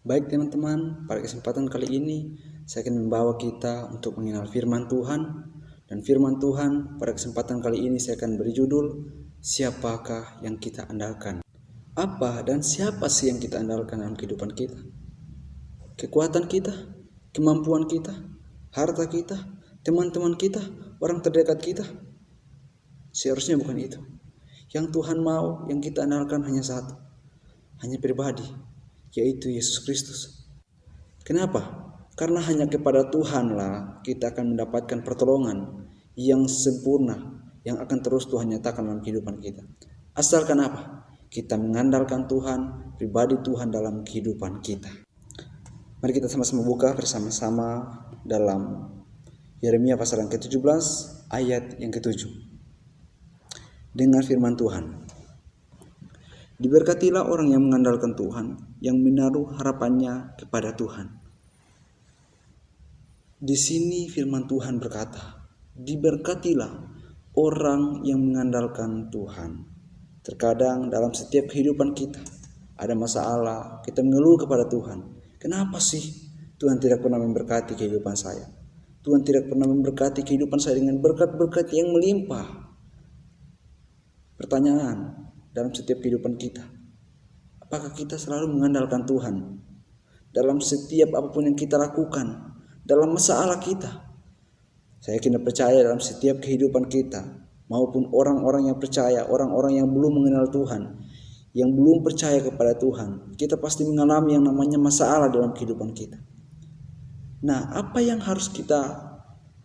Baik teman-teman, pada kesempatan kali ini saya akan membawa kita untuk mengenal firman Tuhan. Dan firman Tuhan pada kesempatan kali ini saya akan beri judul, Siapakah yang kita andalkan? Apa dan siapa sih yang kita andalkan dalam kehidupan kita? Kekuatan kita, kemampuan kita, harta kita, teman-teman kita, orang terdekat kita? Seharusnya bukan itu. Yang Tuhan mau, yang kita andalkan hanya satu, hanya pribadi, yaitu Yesus Kristus. Kenapa? Karena hanya kepada Tuhanlah kita akan mendapatkan pertolongan yang sempurna, yang akan terus Tuhan nyatakan dalam kehidupan kita. Asalkan apa? Kita mengandalkan Tuhan, pribadi Tuhan dalam kehidupan kita. Mari kita sama-sama buka bersama-sama dalam Yeremia pasal yang ke-17 ayat yang ke-7. Dengar firman Tuhan. Diberkatilah orang yang mengandalkan Tuhan, yang menaruh harapannya kepada Tuhan. Di sini firman Tuhan berkata, diberkatilah orang yang mengandalkan Tuhan. Terkadang dalam setiap kehidupan kita ada masalah, kita mengeluh kepada Tuhan. Kenapa sih Tuhan tidak pernah memberkati kehidupan saya? Tuhan tidak pernah memberkati kehidupan saya dengan berkat-berkat yang melimpah. Pertanyaan dalam setiap kehidupan kita, apakah kita selalu mengandalkan Tuhan dalam setiap apapun yang kita lakukan, dalam masalah kita? Saya yakin dan percaya dalam setiap kehidupan kita, maupun orang-orang yang percaya, orang-orang yang belum mengenal Tuhan, yang belum percaya kepada Tuhan, kita pasti mengalami yang namanya masalah dalam kehidupan kita. Nah, apa yang harus kita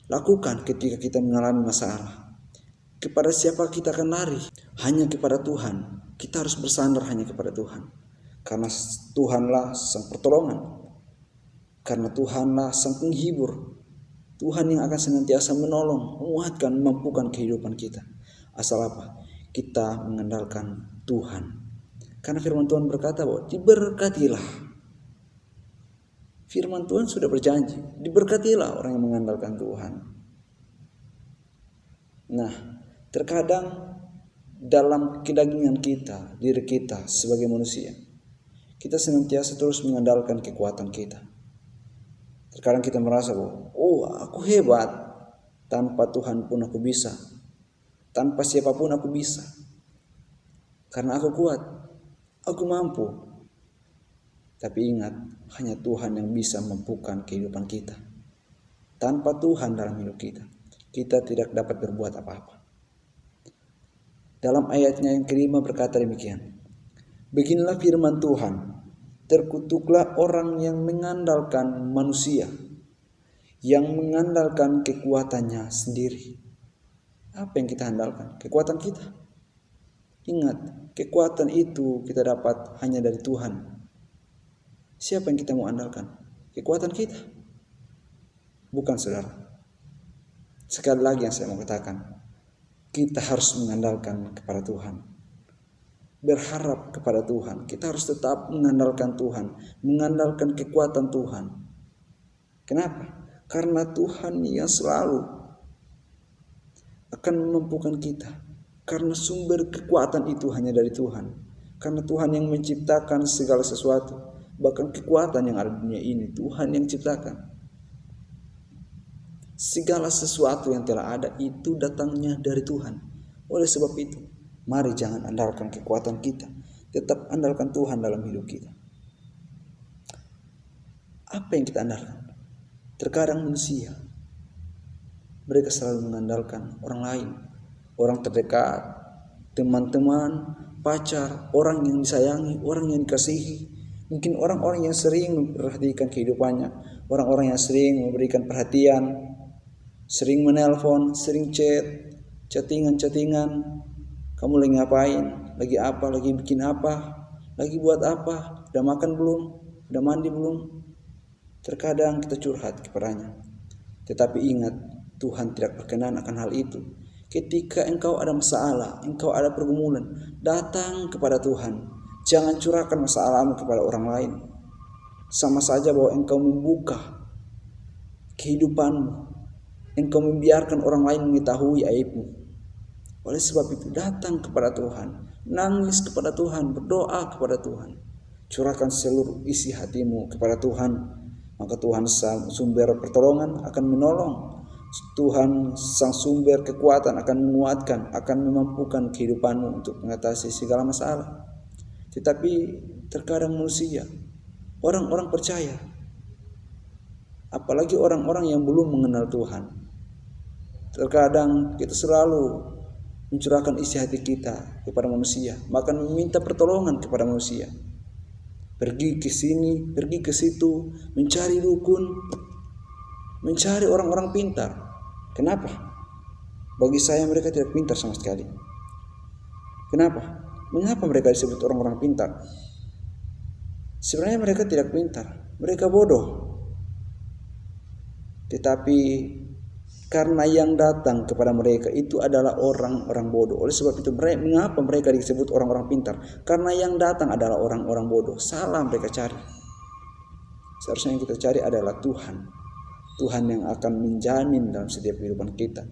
lakukan ketika kita mengalami masalah? Kepada siapa kita akan lari? Hanya kepada Tuhan. Kita harus bersandar hanya kepada Tuhan. Karena Tuhanlah sang pertolongan. Karena Tuhanlah sang penghibur. Tuhan yang akan senantiasa menolong, menguatkan, memampukan kehidupan kita. Asal apa? Kita mengandalkan Tuhan. Karena firman Tuhan berkata bahwa diberkatilah. Firman Tuhan sudah berjanji, diberkatilah orang yang mengandalkan Tuhan. Nah, terkadang dalam kedagingan kita, diri kita sebagai manusia, kita senantiasa terus mengandalkan kekuatan kita. Terkadang kita merasa bahwa, aku hebat, tanpa Tuhan pun aku bisa, tanpa siapapun aku bisa, karena aku kuat, aku mampu. Tapi ingat, hanya Tuhan yang bisa memampukan kehidupan kita. Tanpa Tuhan dalam hidup kita, kita tidak dapat berbuat apa-apa. Dalam ayatnya yang kelima berkata demikian. Beginilah firman Tuhan, terkutuklah orang yang mengandalkan manusia, yang mengandalkan kekuatannya sendiri. Apa yang kita andalkan? Kekuatan kita. Ingat, kekuatan itu kita dapat hanya dari Tuhan. Siapa yang kita mau andalkan? Kekuatan kita. Bukan saudara. Sekali lagi yang saya mau katakan, kita harus mengandalkan kepada Tuhan. Berharap kepada Tuhan. Kita harus tetap mengandalkan Tuhan. Mengandalkan kekuatan Tuhan. Kenapa? Karena Tuhan yang selalu akan memampukan kita. Karena sumber kekuatan itu hanya dari Tuhan. Karena Tuhan yang menciptakan segala sesuatu. Bahkan kekuatan yang ada di dunia ini, Tuhan yang ciptakan. Segala sesuatu yang telah ada itu datangnya dari Tuhan. Oleh sebab itu, mari jangan andalkan kekuatan kita. Tetap andalkan Tuhan dalam hidup kita. Apa yang kita andalkan? Terkadang manusia, mereka selalu mengandalkan orang lain. Orang terdekat, teman-teman, pacar, orang yang disayangi, orang yang dikasihi. Mungkin orang-orang yang sering memperhatikan kehidupannya. Orang-orang yang sering memberikan perhatian, sering menelpon, sering chattingan. Kamu lagi ngapain? Lagi apa? Lagi bikin apa? Lagi buat apa? Udah makan belum? Udah mandi belum? Terkadang kita curhat kepadanya. Tetapi ingat, Tuhan tidak berkenan akan hal itu. Ketika engkau ada masalah, engkau ada pergumulan, datang kepada Tuhan. Jangan curahkan masalahmu kepada orang lain. Sama saja bahwa engkau membuka kehidupanmu. Engkau membiarkan orang lain mengetahui aibmu. Oleh sebab itu datang kepada Tuhan. Nangis kepada Tuhan. Berdoa kepada Tuhan. Curahkan seluruh isi hatimu kepada Tuhan, maka Tuhan sang sumber pertolongan akan menolong. Tuhan sang sumber kekuatan akan menguatkan, akan memampukan kehidupanmu untuk mengatasi segala masalah. Tetapi terkadang manusia, orang-orang percaya, apalagi orang-orang yang belum mengenal Tuhan, terkadang kita selalu mencurahkan isi hati kita kepada manusia, bahkan meminta pertolongan kepada manusia. Pergi ke sini, pergi ke situ, mencari dukun, mencari orang-orang pintar. Kenapa? Bagi saya mereka tidak pintar sama sekali. Kenapa? Mengapa mereka disebut orang-orang pintar? Sebenarnya mereka tidak pintar, mereka bodoh. Tetapi karena yang datang kepada mereka itu adalah orang-orang bodoh. Oleh sebab itu, mengapa mereka disebut orang-orang pintar? Karena yang datang adalah orang-orang bodoh. Salah mereka cari. Seharusnya yang kita cari adalah Tuhan. Tuhan yang akan menjamin dalam setiap kehidupan kita.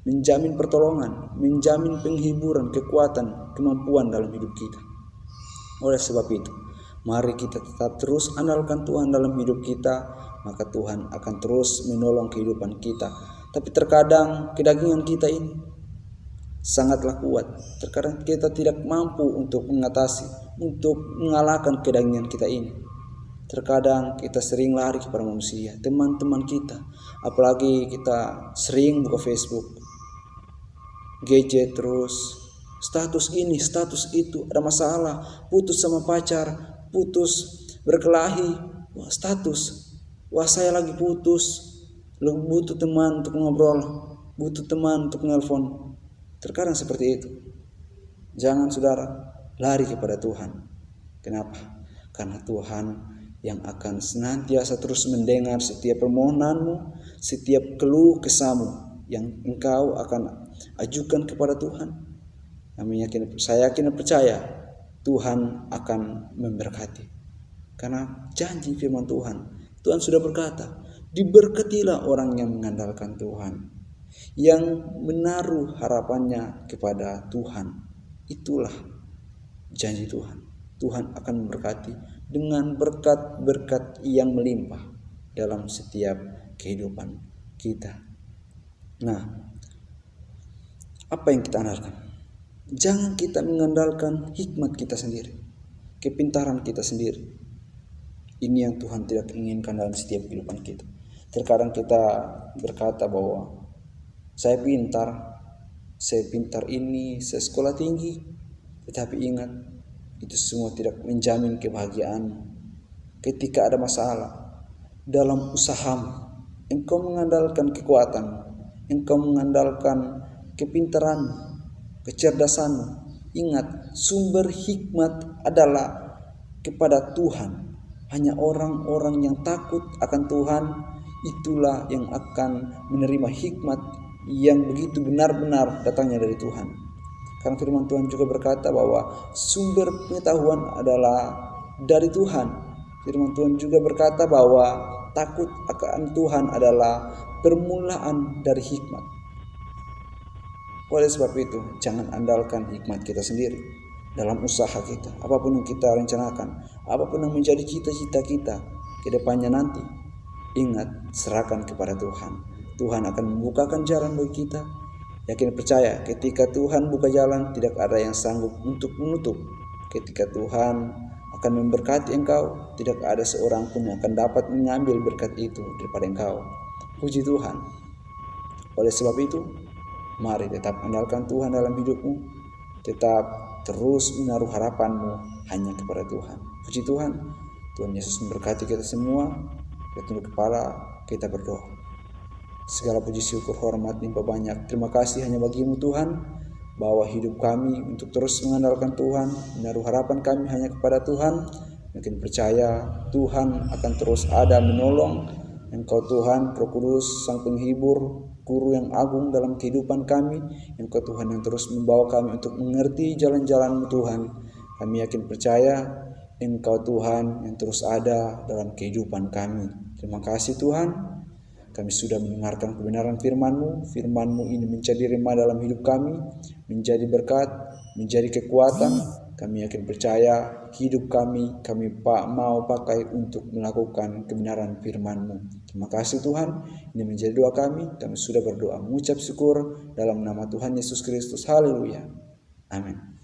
Menjamin pertolongan, menjamin penghiburan, kekuatan, kemampuan dalam hidup kita. Oleh sebab itu, mari kita tetap terus andalkan Tuhan dalam hidup kita, maka Tuhan akan terus menolong kehidupan kita. Tapi terkadang kedagingan kita ini sangatlah kuat. Terkadang kita tidak mampu untuk mengatasi, untuk mengalahkan kedagingan kita ini. Terkadang kita sering lari kepada manusia, teman-teman kita. Apalagi kita sering buka Facebook, gadget terus, status ini, status itu, ada masalah, putus sama pacar, putus berkelahi, wah status, wah saya lagi putus, butuh teman untuk ngobrol, butuh teman untuk nelpon. Terkadang seperti itu. Jangan saudara lari kepada Tuhan. Kenapa? Karena Tuhan yang akan senantiasa terus mendengar setiap permohonanmu, setiap keluh kesahmu yang engkau akan ajukan kepada Tuhan. Saya yakin dan percaya Tuhan akan memberkati. Karena janji firman Tuhan, Tuhan sudah berkata, diberkatilah orang yang mengandalkan Tuhan, yang menaruh harapannya kepada Tuhan. Itulah janji Tuhan. Tuhan akan memberkati dengan berkat-berkat yang melimpah dalam setiap kehidupan kita. Nah, apa yang kita andalkan? Jangan kita mengandalkan hikmat kita sendiri, kepintaran kita sendiri. Ini yang Tuhan tidak inginkan dalam setiap kehidupan kita. Terkadang kita berkata bahwa saya pintar ini, saya sekolah tinggi. Tetapi ingat, itu semua tidak menjamin kebahagiaan. Ketika ada masalah dalam usahamu, engkau mengandalkan kekuatan, engkau mengandalkan kepintaran, kecerdasan. Ingat, sumber hikmat adalah kepada Tuhan. Hanya orang-orang yang takut akan Tuhan, itulah yang akan menerima hikmat yang begitu benar-benar datangnya dari Tuhan. Karena firman Tuhan juga berkata bahwa sumber pengetahuan adalah dari Tuhan. Firman Tuhan juga berkata bahwa takut akan Tuhan adalah permulaan dari hikmat. Oleh sebab itu, jangan andalkan hikmat kita sendiri dalam usaha kita. Apapun yang kita rencanakan, apapun yang menjadi cita-cita kita ke depannya nanti, ingat, serahkan kepada Tuhan. Tuhan akan membukakan jalan bagi kita. Yakin percaya, ketika Tuhan buka jalan, tidak ada yang sanggup untuk menutup. Ketika Tuhan akan memberkati engkau, tidak ada seorang pun yang akan dapat mengambil berkat itu daripada engkau. Puji Tuhan. Oleh sebab itu, mari tetap andalkan Tuhan dalam hidupmu. Tetap terus menaruh harapanmu hanya kepada Tuhan. Puji Tuhan. Tuhan Yesus memberkati kita semua. Kita tunduk kepala, kita berdoa. Segala puji syukur hormat limpah banyak. Terima kasih hanya bagimu Tuhan, bahwa hidup kami untuk terus mengandalkan Tuhan, menaruh harapan kami hanya kepada Tuhan. Makin percaya Tuhan akan terus ada menolong. Engkau Tuhan, Roh Kudus, Sang Penghibur, Guru yang agung dalam kehidupan kami. Engkau Tuhan yang terus membawa kami untuk mengerti jalan-jalan-Mu Tuhan. Kami yakin percaya Engkau Tuhan yang terus ada dalam kehidupan kami. Terima kasih Tuhan. Kami sudah mendengarkan kebenaran firman-Mu. Firman-Mu ini menjadi rema dalam hidup kami, menjadi berkat, menjadi kekuatan, Kami yakin percaya hidup kami mau pakai untuk melakukan kebenaran firman-Mu. Terima kasih Tuhan, ini menjadi doa kami. Kami sudah berdoa mengucap syukur dalam nama Tuhan Yesus Kristus. Haleluya. Amin.